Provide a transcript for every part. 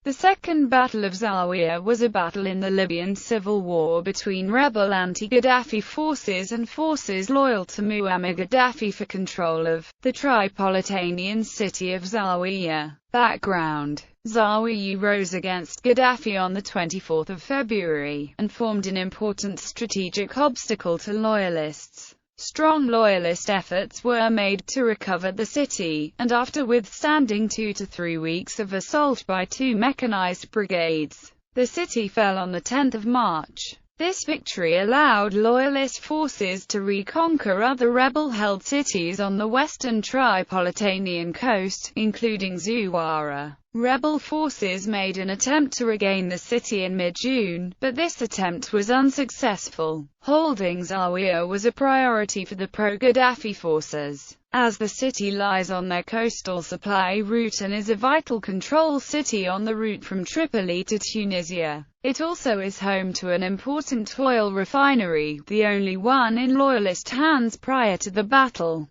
The Second Battle of Zawiya was a battle in the Libyan Civil War between rebel anti-Gaddafi forces and forces loyal to Muammar Gaddafi for control of the Tripolitanian city of Zawiya. Background: Zawiya rose against Gaddafi on the 24th of February, and formed an important strategic obstacle to loyalists. Strong loyalist efforts were made to recover the city, and after withstanding 2 to 3 weeks of assault by 2 mechanized brigades, the city fell on the 10th of March. This victory allowed loyalist forces to reconquer other rebel-held cities on the western Tripolitanian coast, including Zawiya. Rebel forces made an attempt to regain the city in mid-June, but this attempt was unsuccessful. Holding Zawiya was a priority for the pro-Gaddafi forces, as the city lies on their coastal supply route and is a vital control city on the route from Tripoli to Tunisia. It also is home to an important oil refinery, the only one in loyalist hands prior to the battle.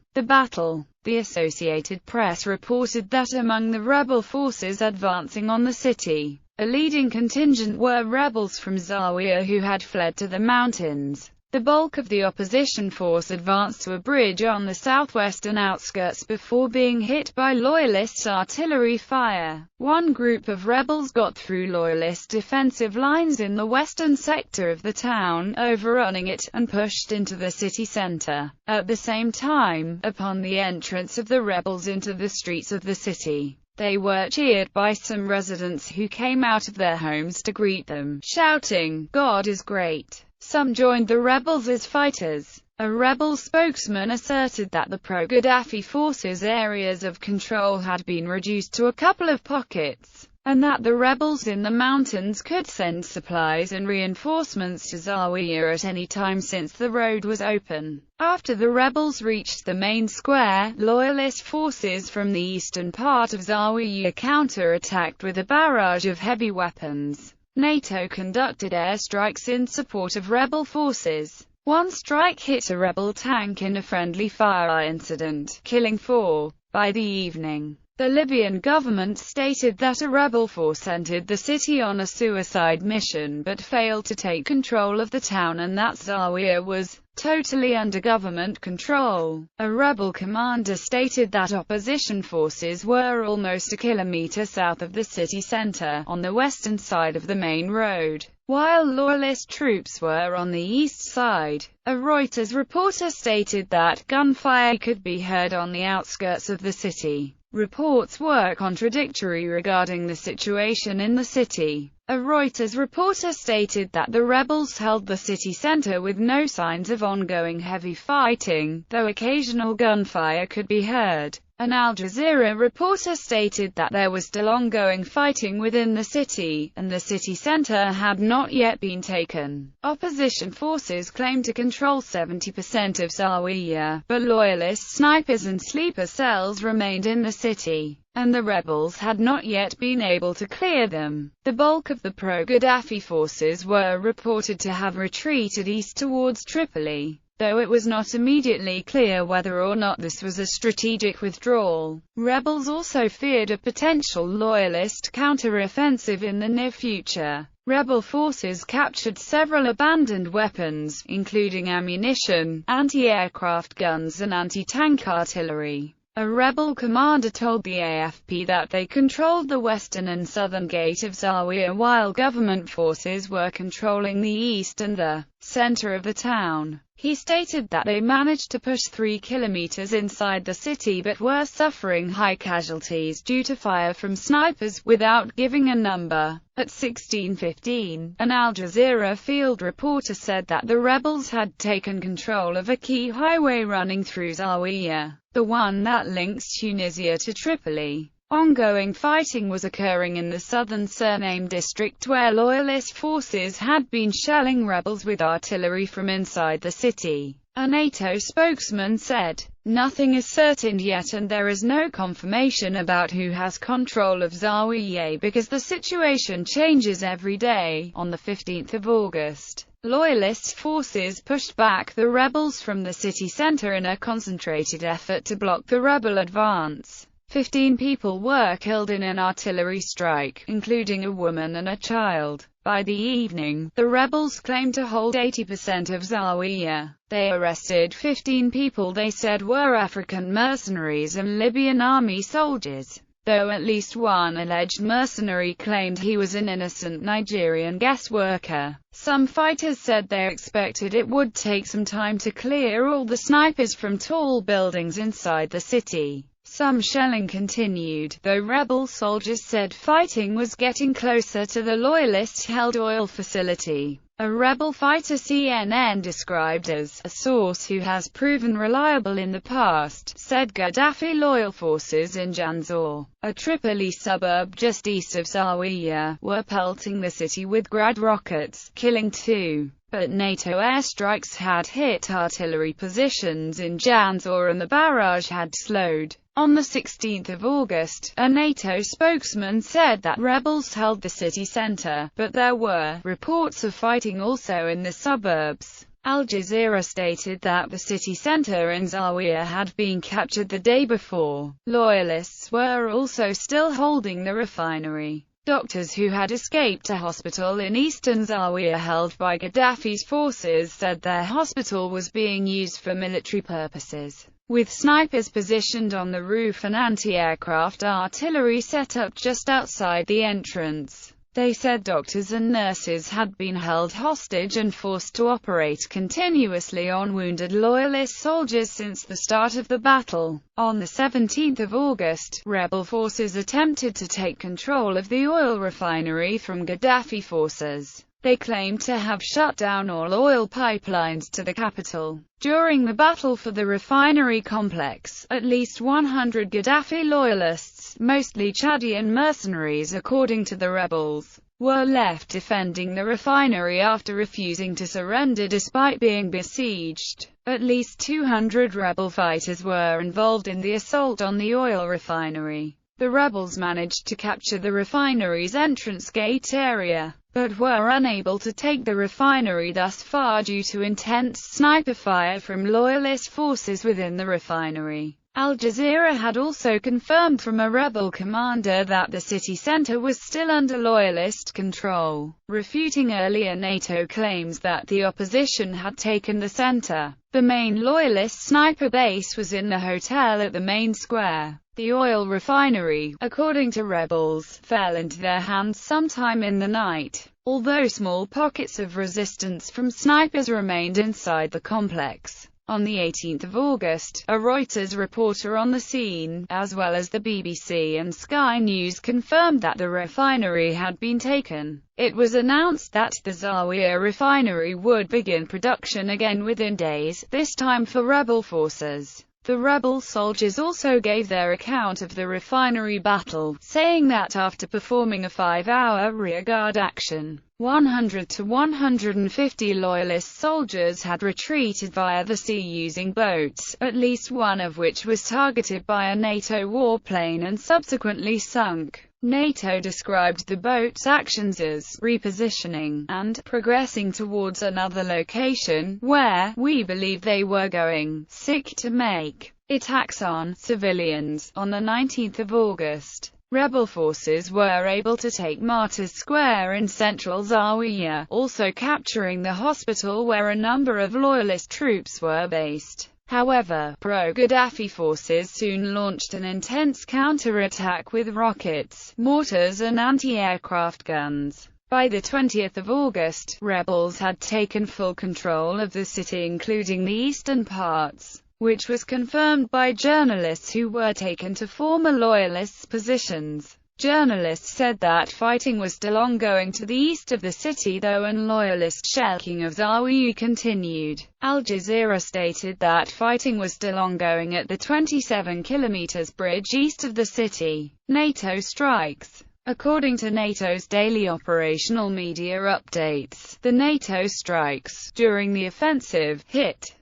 The Associated Press reported that among the rebel forces advancing on the city, a leading contingent were rebels from Zawiya who had fled to the mountains. The bulk of the opposition force advanced to a bridge on the southwestern outskirts before being hit by loyalists' artillery fire. One group of rebels got through loyalist defensive lines in the western sector of the town, overrunning it, and pushed into the city center. At the same time, upon the entrance of the rebels into the streets of the city, they were cheered by some residents who came out of their homes to greet them, shouting, "God is great." Some joined the rebels as fighters. A rebel spokesman asserted that the pro-Gaddafi forces' areas of control had been reduced to a couple of pockets, and that the rebels in the mountains could send supplies and reinforcements to Zawiya at any time since the road was open. After the rebels reached the main square, loyalist forces from the eastern part of Zawiya counter-attacked with a barrage of heavy weapons. NATO conducted airstrikes in support of rebel forces. One strike hit a rebel tank in a friendly fire incident, killing 4. By the evening, the Libyan government stated that a rebel force entered the city on a suicide mission but failed to take control of the town and that Zawiya was totally under government control. A rebel commander stated that opposition forces were almost a kilometer south of the city center, on the western side of the main road, while loyalist troops were on the east side. A Reuters reporter stated that gunfire could be heard on the outskirts of the city. Reports were contradictory regarding the situation in the city. A Reuters reporter stated that the rebels held the city center with no signs of ongoing heavy fighting, though occasional gunfire could be heard. An Al Jazeera reporter stated that there was still ongoing fighting within the city, and the city center had not yet been taken. Opposition forces claimed to control 70% of Zawiya, but loyalist snipers and sleeper cells remained in the city, and the rebels had not yet been able to clear them. The bulk of the pro-Gaddafi forces were reported to have retreated east towards Tripoli, though it was not immediately clear whether or not this was a strategic withdrawal. Rebels also feared a potential loyalist counter-offensive in the near future. Rebel forces captured several abandoned weapons, including ammunition, anti-aircraft guns and anti-tank artillery. A rebel commander told the AFP that they controlled the western and southern gate of Zawiya while government forces were controlling the east and the center of the town. He stated that they managed to push 3 kilometers inside the city but were suffering high casualties due to fire from snipers, without giving a number. At 16:15, an Al Jazeera field reporter said that the rebels had taken control of a key highway running through Zawiya, the one that links Tunisia to Tripoli. Ongoing fighting was occurring in the southern Sirnaim district where loyalist forces had been shelling rebels with artillery from inside the city. A NATO spokesman said, "Nothing is certain yet and there is no confirmation about who has control of Zawiya because the situation changes every day." On the 15th of August, loyalist forces pushed back the rebels from the city center in a concentrated effort to block the rebel advance. 15 people were killed in an artillery strike, including a woman and a child. By the evening, the rebels claimed to hold 80% of Zawiya. They arrested 15 people they said were African mercenaries and Libyan army soldiers, though at least one alleged mercenary claimed he was an innocent Nigerian guest worker. Some fighters said they expected it would take some time to clear all the snipers from tall buildings inside the city. Some shelling continued, though rebel soldiers said fighting was getting closer to the loyalist-held oil facility. A rebel fighter CNN described as a source who has proven reliable in the past, said Gaddafi loyal forces in Janzor, a Tripoli suburb just east of Zawiya, were pelting the city with Grad rockets, killing 2. But NATO airstrikes had hit artillery positions in Janzor and the barrage had slowed. On the 16th of August, a NATO spokesman said that rebels held the city center, but there were reports of fighting also in the suburbs. Al Jazeera stated that the city center in Zawiya had been captured the day before. Loyalists were also still holding the refinery. Doctors who had escaped a hospital in eastern Zawiya held by Gaddafi's forces said their hospital was being used for military purposes, with snipers positioned on the roof and anti-aircraft artillery set up just outside the entrance. They said doctors and nurses had been held hostage and forced to operate continuously on wounded loyalist soldiers since the start of the battle. On the 17th of August, rebel forces attempted to take control of the oil refinery from Gaddafi forces. They claimed to have shut down all oil pipelines to the capital. During the battle for the refinery complex, at least 100 Gaddafi loyalists, mostly Chadian mercenaries according to the rebels, were left defending the refinery after refusing to surrender despite being besieged. At least 200 rebel fighters were involved in the assault on the oil refinery. The rebels managed to capture the refinery's entrance gate area, but were unable to take the refinery thus far due to intense sniper fire from loyalist forces within the refinery. Al Jazeera had also confirmed from a rebel commander that the city center was still under loyalist control, refuting earlier NATO claims that the opposition had taken the center. The main loyalist sniper base was in the hotel at the main square. The oil refinery, according to rebels, fell into their hands sometime in the night, although small pockets of resistance from snipers remained inside the complex. On the 18th of August, a Reuters reporter on the scene, as well as the BBC and Sky News, confirmed that the refinery had been taken. It was announced that the Zawiya refinery would begin production again within days, this time for rebel forces. The rebel soldiers also gave their account of the refinery battle, saying that after performing a 5-hour rearguard action, 100 to 150 loyalist soldiers had retreated via the sea using boats, at least one of which was targeted by a NATO warplane and subsequently sunk. NATO described the boat's actions as repositioning and progressing towards another location, where we believe they were going to make attacks on civilians. On the 19th of August, rebel forces were able to take Martyrs Square in central Zawiya, also capturing the hospital where a number of loyalist troops were based. However, pro-Gaddafi forces soon launched an intense counter-attack with rockets, mortars and anti-aircraft guns. By the 20th of August, rebels had taken full control of the city including the eastern parts, which was confirmed by journalists who were taken to former loyalists' positions. Journalists said that fighting was still ongoing to the east of the city though, and loyalist shelling of Zawiya continued. Al Jazeera stated that fighting was still ongoing at the 27 km bridge east of the city. NATO strikes. According to NATO's daily operational media updates, the NATO strikes during the offensive hit